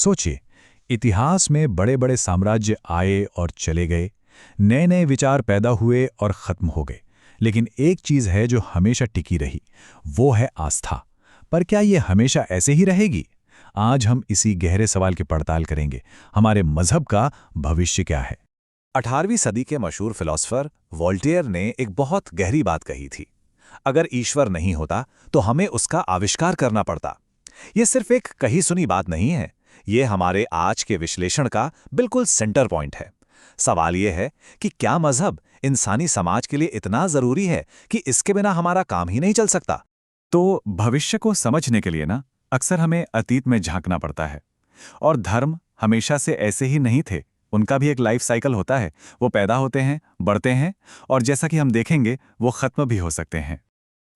सोचिए, इतिहास में बड़े बड़े साम्राज्य आए और चले गए, नए नए विचार पैदा हुए और खत्म हो गए। लेकिन एक चीज है जो हमेशा टिकी रही, वो है आस्था। पर क्या ये हमेशा ऐसे ही रहेगी? आज हम इसी गहरे सवाल की पड़ताल करेंगे। हमारे मजहब का भविष्य क्या है? 18वीं सदी के मशहूर फिलोसोफर वोल्टेयर ने एक बहुत गहरी बात कही थी। अगर ईश्वर नहीं होता तो हमें उसका आविष्कार करना पड़ता। ये सिर्फ एक कही सुनी बात नहीं है, ये हमारे आज के विश्लेषण का बिल्कुल सेंटर पॉइंट है। सवाल ये है कि क्या मजहब इंसानी समाज के लिए इतना जरूरी है कि इसके बिना हमारा काम ही नहीं चल सकता? तो भविष्य को समझने के लिए ना अक्सर हमें अतीत में झांकना पड़ता है। और धर्म हमेशा से ऐसे ही नहीं थे, उनका भी एक लाइफ साइकिल होता है। वो पैदा होते हैं, बढ़ते हैं और जैसा कि हम देखेंगे वो खत्म भी हो सकते हैं।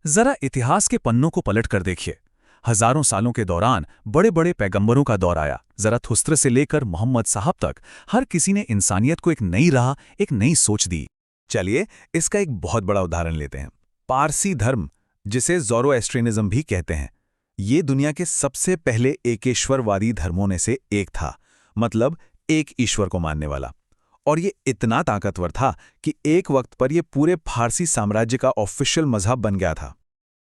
जरा इतिहास के पन्नों को पलट कर देखिए। हजारों सालों के दौरान बड़े बड़े पैगंबरों का दौर आया। ज़रथुस्त्र से लेकर मोहम्मद साहब तक हर किसी ने इंसानियत को एक नई राह, एक नई सोच दी। चलिए इसका एक बहुत बड़ा उदाहरण लेते हैं। पारसी धर्म, जिसे ज़ोरोएस्ट्रियनिज्म भी कहते हैं, ये दुनिया के सबसे पहले एकेश्वरवादी धर्मों में से एक था। मतलब एक ईश्वर को मानने वाला। और ये इतना ताकतवर था कि एक वक्त पर ये पूरे फारसी साम्राज्य का ऑफिशियल मजहब बन गया था।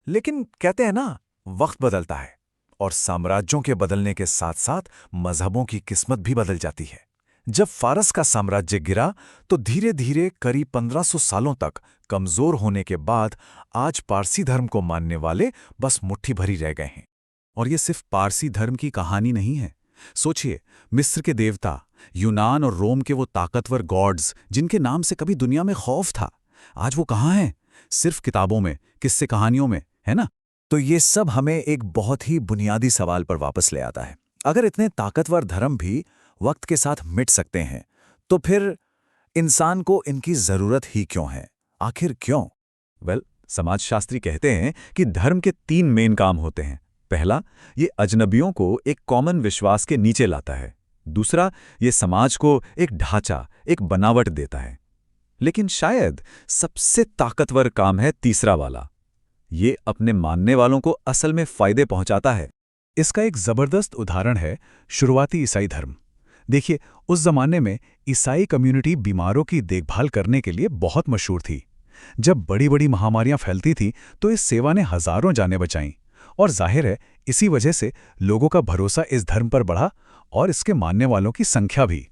लेकिन कहते हैं ना, वक्त बदलता है और साम्राज्यों के बदलने के साथ साथ मजहबों की किस्मत भी बदल जाती है। जब फारस का साम्राज्य गिरा तो धीरे धीरे करीब 1500 सालों तक कमजोर होने के बाद आज पारसी धर्म को मानने वाले बस मुट्ठी भरी रह गए हैं। और ये सिर्फ पारसी धर्म की कहानी नहीं है। सोचिए, मिस्र के देवता, यूनान और रोम के वो ताकतवर गॉड्स जिनके नाम से कभी दुनिया में खौफ था, आज वो कहाँ हैं? सिर्फ किताबों में, किस्से कहानियों में, है ना? तो ये सब हमें एक बहुत ही बुनियादी सवाल पर वापस ले आता है। अगर इतने ताकतवर धर्म भी वक्त के साथ मिट सकते हैं, तो फिर इंसान को इनकी जरूरत ही क्यों है? आखिर क्यों? समाजशास्त्री कहते हैं कि धर्म के 3 मेन काम होते हैं। पहला, ये अजनबियों को एक कॉमन विश्वास के नीचे लाता है। दूसरा, ये समाज को एक ढांचा, एक बनावट देता है। लेकिन शायद सबसे ताकतवर काम है तीसरा वाला। ये अपने मानने वालों को असल में फायदे पहुंचाता है। इसका एक जबरदस्त उदाहरण है शुरुआती ईसाई धर्म। देखिए, उस जमाने में ईसाई कम्युनिटी बीमारों की देखभाल करने के लिए बहुत मशहूर थी। जब बड़ी बड़ी महामारियां फैलती थीं तो इस सेवा ने हजारों जानें बचाईं। और जाहिर है, इसी वजह से लोगों का भरोसा इस धर्म पर बढ़ा और इसके मानने वालों की संख्या भी।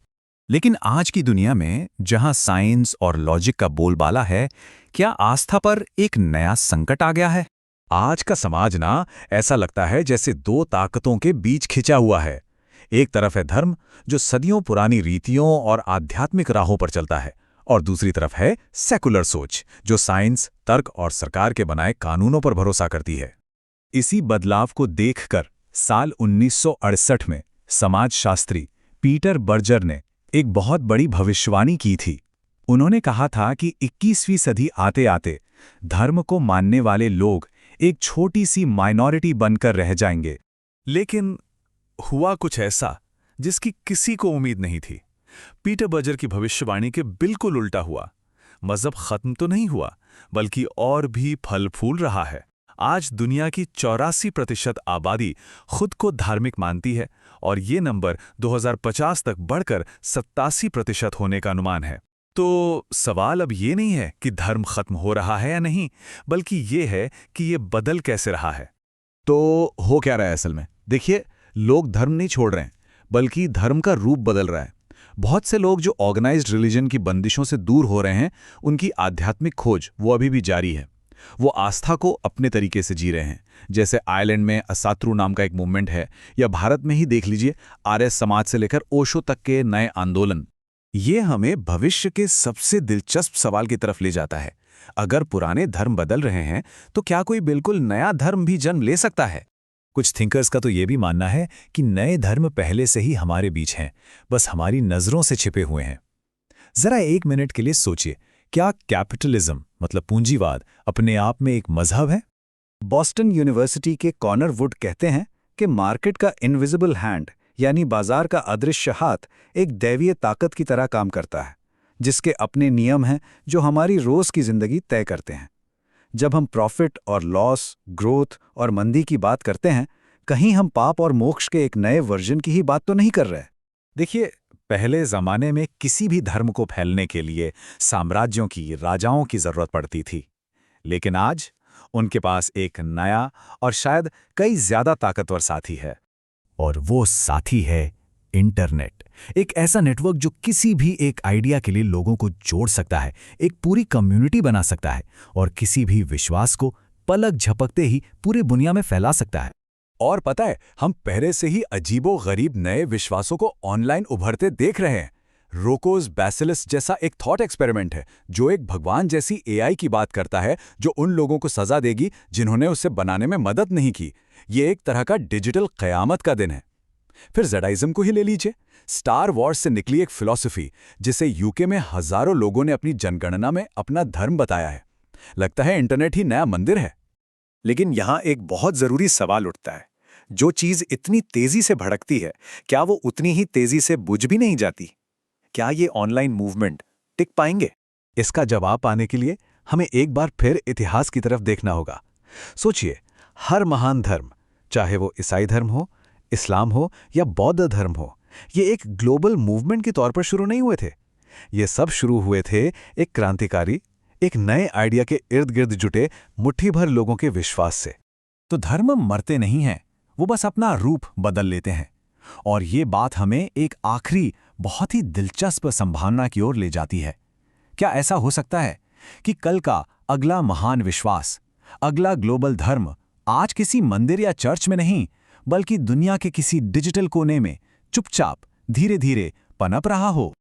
लेकिन आज की दुनिया में जहां साइंस और लॉजिक का बोलबाला है, क्या आस्था पर एक नया संकट आ गया है? आज का समाज ना ऐसा लगता है जैसे 2 ताकतों के बीच खिंचा हुआ है। एक तरफ है धर्म, जो सदियों पुरानी रीतियों और आध्यात्मिक राहों पर चलता है, और दूसरी तरफ है सेकुलर सोच, जो साइंस, तर्क और सरकार के बनाए कानूनों पर भरोसा करती है। इसी बदलाव को देखकर साल 1968 में समाजशास्त्री पीटर बर्जर ने एक बहुत बड़ी भविष्यवाणी की थी। उन्होंने कहा था कि 21वीं सदी आते आते धर्म को मानने वाले लोग एक छोटी सी माइनॉरिटी बनकर रह जाएंगे। लेकिन हुआ कुछ ऐसा जिसकी किसी को उम्मीद नहीं थी। पीटर बर्जर की भविष्यवाणी के बिल्कुल उल्टा हुआ। मजहब खत्म तो नहीं हुआ, बल्कि और भी फल फूल रहा है। आज दुनिया की 84% आबादी खुद को धार्मिक मानती है और ये नंबर 2050 तक बढ़कर 87% होने का अनुमान है। तो सवाल अब ये नहीं है कि धर्म खत्म हो रहा है या नहीं, बल्कि ये है कि ये बदल कैसे रहा है। तो हो क्या रहा है असल में? देखिए, लोग धर्म नहीं छोड़ रहे हैं, बल्कि धर्म का रूप बदल रहा है। बहुत से लोग जो ऑर्गेनाइज्ड रिलीजन की बंदिशों से दूर हो रहे हैं, उनकी आध्यात्मिक खोज वो अभी भी जारी है। वो आस्था को अपने तरीके से जी रहे हैं। जैसे आयरलैंड में असात्रू नाम का एक मूवमेंट है, या भारत में ही देख लीजिए, आर्य समाज से लेकर ओशो तक के नए आंदोलन। ये हमें भविष्य के सबसे दिलचस्प सवाल की तरफ ले जाता है। अगर पुराने धर्म बदल रहे हैं, तो क्या कोई बिल्कुल नया धर्म भी जन्म ले सकता है? कुछ थिंकर्स का तो ये भी मानना है कि नए धर्म पहले से ही हमारे बीच हैं, बस हमारी नजरों से छिपे हुए हैं। जरा 1 मिनट के लिए सोचिए, क्या कैपिटलिज्म मतलब पूंजीवाद अपने आप में एक मजहब है? बॉस्टन यूनिवर्सिटी के कॉनर वुड कहते हैं कि मार्केट का इनविजिबल हैंड, यानी बाजार का अदृश्य हाथ, एक दैवीय ताकत की तरह काम करता है, जिसके अपने नियम हैं जो हमारी रोज की जिंदगी तय करते हैं। जब हम प्रॉफिट और लॉस, ग्रोथ और मंदी की बात करते हैं, कहीं हम पाप और मोक्ष के एक नए वर्जन की ही बात तो नहीं कर रहे? देखिए, पहले जमाने में किसी भी धर्म को फैलने के लिए साम्राज्यों की, राजाओं की जरूरत पड़ती थी। लेकिन आज उनके पास एक नया और शायद कई ज्यादा ताकतवर साथी है। और वो साथी है इंटरनेट। एक ऐसा नेटवर्क जो किसी भी एक आइडिया के लिए लोगों को जोड़ सकता है, एक पूरी कम्युनिटी बना सकता है और किसी भी विश्वास को पलक झपकते ही पूरी दुनिया में फैला सकता है। और पता है, हम पहले से ही अजीबो-गरीब नए विश्वासों को ऑनलाइन उभरते देख रहे हैं। रोकोस बैसिलस जैसा एक थॉट एक्सपेरिमेंट है, जो एक भगवान जैसी एआई की बात करता है, जो उन लोगों को सजा देगी जिन्होंने उसे बनाने में मदद नहीं की। ये एक तरह का डिजिटल क़यामत का दिन है। फिर ज़ेडाइज़म को ही ले लीजिए। स्टार वॉर्स से निकली एक फिलॉसफी, जिसे यूके में हज़ारों लोगों ने अपनी जनगणना में अपना धर्म बताया है। लगता है इंटरनेट ही नया मंदिर है। लेकिन यहाँ एक बहुत जरूरी सवाल उठता है, जो चीज इतनी तेजी से भड़कती है, क्या वो उतनी ही तेजी से बुझ भी नहीं जाती? क्या ये ऑनलाइन मूवमेंट टिक पाएंगे? इसका जवाब पाने के लिए हमें एक बार फिर इतिहास की तरफ देखना होगा। सोचिए, हर महान धर्म, चाहे वो ईसाई धर्म हो, इस्लाम हो या बौद्ध धर्म हो, ये एक ग्लोबल मूवमेंट के तौर पर शुरू नहीं हुए थे। ये सब शुरू हुए थे एक क्रांतिकारी, एक नए आइडिया के इर्द गिर्द जुटे मुट्ठी भर लोगों के विश्वास से। तो धर्म मरते नहीं हैं, वो बस अपना रूप बदल लेते हैं। और ये बात हमें एक आखिरी बहुत ही दिलचस्प संभावना की ओर ले जाती है। क्या ऐसा हो सकता है कि कल का अगला महान विश्वास, अगला ग्लोबल धर्म आज किसी मंदिर या चर्च में नहीं, बल्कि दुनिया के किसी डिजिटल कोने में चुपचाप धीरे धीरे पनप रहा हो?